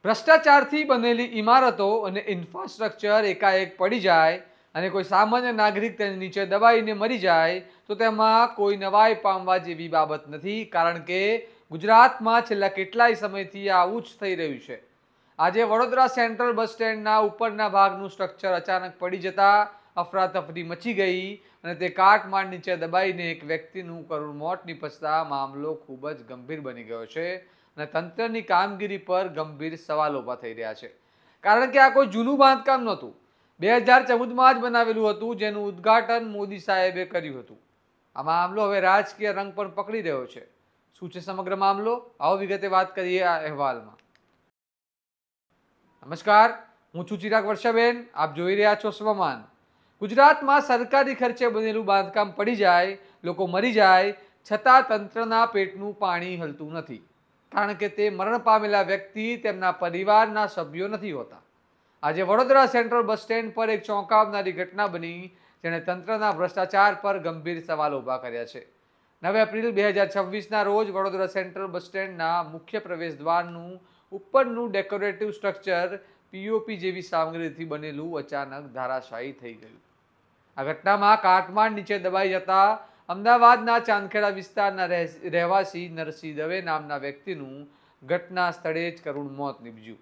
ભ્રષ્ટાચારથી બનેલી ઇમારતો અને ઇન્ફ્રાસ્ટ્રક્ચર એકાએક પડી જાય અને કોઈ સામાન્ય નાગરિક તેની નીચે દબાઈને મરી જાય તો તેમાં કોઈ નવાઈ પામવા જેવી બાબત નથી, કારણ કે ગુજરાતમાં છેલ્લા કેટલાય સમયથી આવું જ થઈ રહ્યું છે. આજે વડોદરા સેન્ટ્રલ બસ સ્ટેન્ડના ઉપરના ભાગનું સ્ટ્રક્ચર અચાનક પડી જતા અફરાતફરી મચી ગઈ અને તે કાટમાળ નીચે દબાઈને એક વ્યક્તિનું કરુણ મોત નીપજતા મામલો ખૂબ જ ગંભીર બની ગયો છે અને તંત્રની કામગીરી પર ગંભીર સવાલો ઊભા થઈ રહ્યા છે. કારણ કે આ કોઈ જૂનું બાંધકામ નહોતું. 2014માં જ બનાવેલું હતું, જેનું ઉદ્ઘાટન મોદી સાહેબે કર્યું હતું. આ મામલો હવે રાજકીય રંગ પણ પકડી રહ્યો છે. શું છે સમગ્ર મામલો? આવો વિગતે વાત કરીએ આ અહેવાલમાં. નમસ્કાર, હું છું ચિરાગ વર્ષાબેન. આપ જોઈ રહ્યા છો સ્વમાન. ગુજરાતમાં સરકારી ખર્ચે બનેલું બાંધકામ પડી જાય, લોકો મરી જાય, છતાં તંત્રના પેટનું પાણી હલતું નથી, કારણ કે તે મરણ પામેલા વ્યક્તિ તેમના પરિવારના સભ્યો નથી હોતા. આજે વડોદરા સેન્ટ્રલ બસ સ્ટેન્ડ પર એક ચોંકાવનારી ઘટના બની, જેણે તંત્રના ભ્રષ્ટાચાર પર ગંભીર સવાલો ઊભા કર્યા છે. 9 એપ્રિલ 2026ના રોજ વડોદરા સેન્ટ્રલ બસ સ્ટેન્ડના મુખ્ય પ્રવેશ દ્વારનું ઉપરનું ડેકોરેટિવ સ્ટ્રક્ચર પીઓપી જેવી સામગ્રીથી બનેલું અચાનક ધરાશાયી થઈ ગયું. આ ઘટનામાં કાટમાળ નીચે દબાઈ જતા અમદાવાદના ચાંદખેડા વિસ્તારના રહેવાસી નરસિંહ દવે નામના વ્યક્તિનું ઘટના સ્થળે જ કરુણ મોત નીપજ્યું.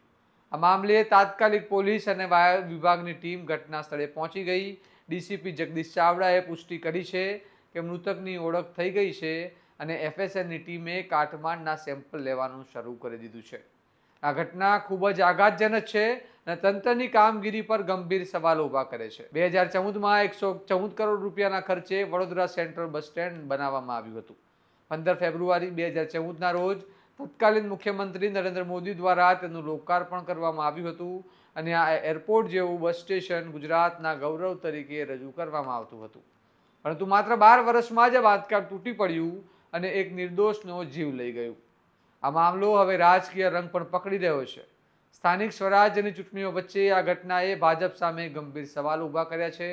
આ મામલે તાત્કાલિક પોલીસ અને વાયુ વિભાગની ટીમ ઘટના સ્થળે પહોંચી ગઈ. ડીસીપી જગદીશ ચાવડાએ પુષ્ટિ કરી છે કે મૃતકની ઓળખ થઈ ગઈ છે અને એફએસએલની ટીમે કાટમાળના સેમ્પલ લેવાનું શરૂ કરી દીધું છે. આ ઘટના ખૂબ જ આઘાતજનક છે અને તંત્રની કામગીરી પર ગંભીર સવાલો ઊભા કરે છે. 2014માં 114 કરોડ રૂપિયાના ખર્ચે વડોદરા સેન્ટ્રલ બસ સ્ટેન્ડ બનાવવામાં આવ્યું હતું. 15 ફેબ્રુઆરી 2014ના રોજ તત્કાલીન મુખ્યમંત્રી નરેન્દ્ર મોદી દ્વારા તેનું લોકાર્પણ કરવામાં આવ્યું હતું અને આ એરપોર્ટ જેવું બસ સ્ટેશન ગુજરાતના ગૌરવ તરીકે રજૂ કરવામાં આવતું હતું. પરંતુ માત્ર 12 વર્ષમાં જ બાંધકામ તૂટી પડ્યું અને એક નિર્દોષનો જીવ લઈ ગયું. આ મામલો હવે રાજકીય રંગ પણ પકડી રહ્યો છે. સ્થાનિક સ્વરાજ્યની ચૂંટણીઓ વચ્ચે આ ઘટનાએ ભાજપ સામે ગંભીર સવાલ ઊભા કર્યા છે.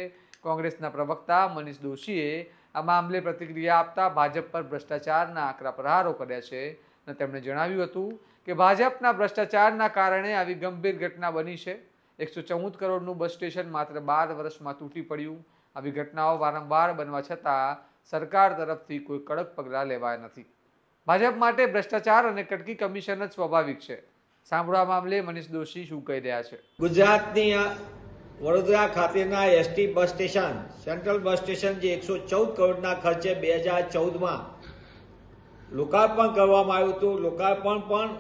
કોંગ્રેસના પ્રવક્તા મનીષ દોશીએ આ મામલે પ્રતિક્રિયા આપતા ભાજપ પર ભ્રષ્ટાચારના આકરા પ્રહારો કર્યા છે અને તેમણે જણાવ્યું હતું કે ભાજપના ભ્રષ્ટાચારના કારણે આવી ગંભીર ઘટના બની છે. 114 કરોડનું બસ સ્ટેશન માત્ર 12 વર્ષમાં તૂટી પડ્યું. આવી ઘટનાઓ વારંવાર બનવા છતાં સરકાર તરફથી કોઈ કડક પગલાં લેવાયા નથી. ભાજપ માટે ભ્રષ્ટાચાર અને કટકી કમિશન જ સ્વાભાવિક છે. સાંભળવા મામલે મનીષ દોશી શું કહી રહ્યા છે. ગુજરાતની વડોદરા ખાતેના ST bus station, central bus station, જે 114 કરોડના ખર્ચે 2014માં લોકાર્પણ કરવામાં આવ્યું હતું. લોકાર્પણ પણ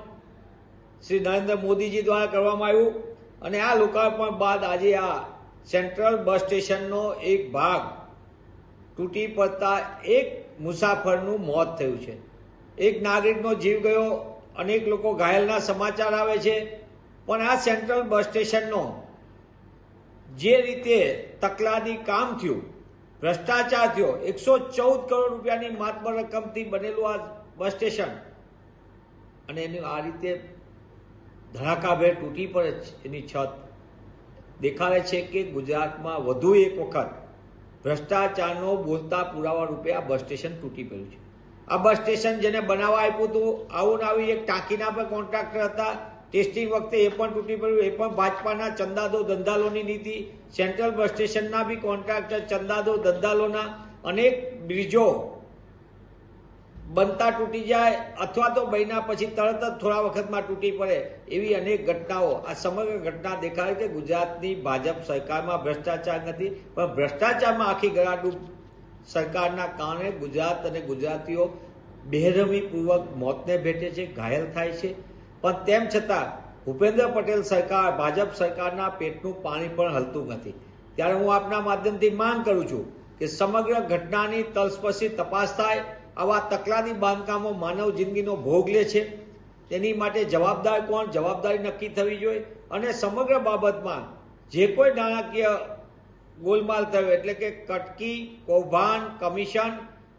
શ્રી નરેન્દ્ર મોદીજી દ્વારા કરવામાં આવ્યું અને આ લોકાર્પણ બાદ આજે આ સેન્ટ્રલ બસ સ્ટેશનનો એક ભાગ તૂટી પડતા એક મુસાફરનું મોત થયું છે. એક નાગરિકનો જીવ ગયો, અનેક લોકો ઘાયલના સમાચાર આવે છે. પણ આ સેન્ટ્રલ બસ સ્ટેશનનો જે રીતે તકલાદી કામ થયું, ભ્રષ્ટાચાર થયો, 114 કરોડ રૂપિયાની માતબર રકમથી બનેલું આ બસ સ્ટેશન અને એની આ રીતે ધડાકાભેર તૂટી પડે એની છત દેખાડે છે કે ગુજરાતમાં વધુ એક વખત ભ્રષ્ટાચારનો બોલતા પુરાવા રૂપે આ બસ સ્ટેશન તૂટી પડ્યું છે. આ બસ સ્ટેશન જેને બનાવવા આપ્યું હતું, આવું ને આવી એક ટાંકીના પર કોન્ટ્રાક્ટર હતા. ટેસ્ટિંગ વખતે એ પણ તૂટી પડ્યું. એ પણ ભાજપાના ચંદાદો ધંધાલોની નીતિ. સેન્ટ્રલ બસ સ્ટેશનના બી કોન્ટ્રાક્ટર ચંદાદો ધંધાલોના. અનેક બ્રિજો બનતા તૂટી જાય અથવા તો બન્યા પછી તરત જ થોડા વખતમાં તૂટી પડે, એવી અનેક ઘટનાઓ. આ સમગ્ર ઘટના દેખાડે કે ગુજરાતની ભાજપ સરકારમાં ભ્રષ્ટાચાર નથી, પણ ભ્રષ્ટાચારમાં આખી ગળાડૂબ સરકારના કારણે ગુજરાત અને ગુજરાતીઓ બેરહમીપૂર્વક મોતને ભેટે છે, ઘાયલ થાય છે. પણ તેમ છતાં ભૂપેન્દ્ર પટેલ સરકાર, ભાજપ સરકારના પેટનું પાણી પણ હલતું નથી. ત્યારે હું આપના માધ્યમથી માંગ કરું છું કે સમગ્ર ઘટનાની તલસ્પર્શી તપાસ થાય. આવા તકલાદી બાંધકામો માનવ જિંદગીનો ભોગ લે છે, તેની માટે જવાબદાર કોણ, જવાબદારી નક્કી થવી જોઈએ અને સમગ્ર બાબતમાં જે કોઈ નાણાકીય ગોલમાલ થયો એટલે કે કટકી, કૌભાંડ, કમિશન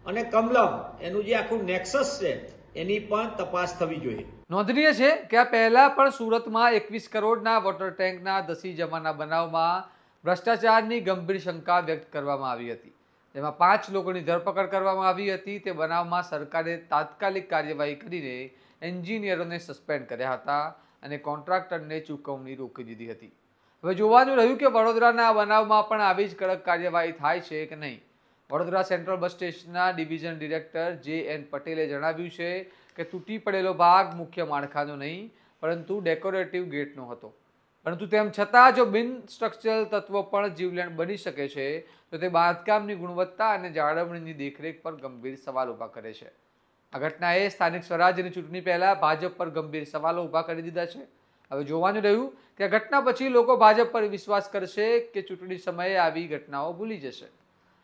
અને કમલમ, એનું જે આખું નેક્સસ છે એની પણ તપાસ થવી જોઈએ. નોંધનીય છે કે આ પહેલા પણ સુરતમાં 21 કરોડના વોટર ટેન્કના ધસી જવાના બનાવમાં ભ્રષ્ટાચારની ગંભીર શંકા વ્યક્ત કરવામાં આવી હતી, જેમાં 5 લોકોની ધરપકડ કરવામાં આવી હતી. તે બનાવમાં સરકારે તાત્કાલિક કાર્યવાહી કરીને એન્જિનિયરોને સસ્પેન્ડ કર્યા હતા અને કોન્ટ્રાક્ટરને ચૂકવણી રોકી દીધી હતી. હવે જોવાનું રહ્યું કે વડોદરાના આ બનાવમાં પણ આવી જ કડક કાર્યવાહી થાય છે કે નહીં. વડોદરા સેન્ટ્રલ બસ સ્ટેશનના ડિવિઝન ડિરેક્ટર JN પટેલે જણાવ્યું છે કે તૂટી પડેલો ભાગ મુખ્ય માળખાનો નહીં પરંતુ ડેકોરેટિવ ગેટનો હતો. પરંતુ તેમ છતાં જો બિન સ્ટ્રક્ચરલ તત્વો પણ જીવલેણ બની શકે છે તો તે બાંધકામની ગુણવત્તા અને જાળવણીની દેખરેખ પર ગંભીર સવાલ ઊભા કરે છે. આ ઘટનાએ સ્થાનિક સ્વરાજ્યની ચૂંટણી પહેલા ભાજપ પર ગંભીર સવાલો ઊભા કરી દીધા છે. હવે જોવાનું રહ્યું કે આ ઘટના પછી લોકો ભાજપ પર વિશ્વાસ કરશે કે ચૂંટણી સમયે આવી ઘટનાઓ ભૂલી જશે.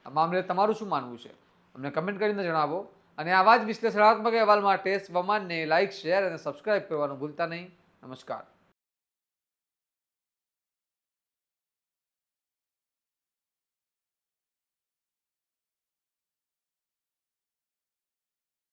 આ મામલે તમારું શું માનવું છે અમને કમેન્ટ કરીને જણાવો. અને આવા જ વિશ્લેષણાત્મક અહેવાલ માટે સ્વમાનને લાઇક, શેર અને સબસ્ક્રાઇબ કરવાનું ભૂલતા નહીં. નમસ્કાર.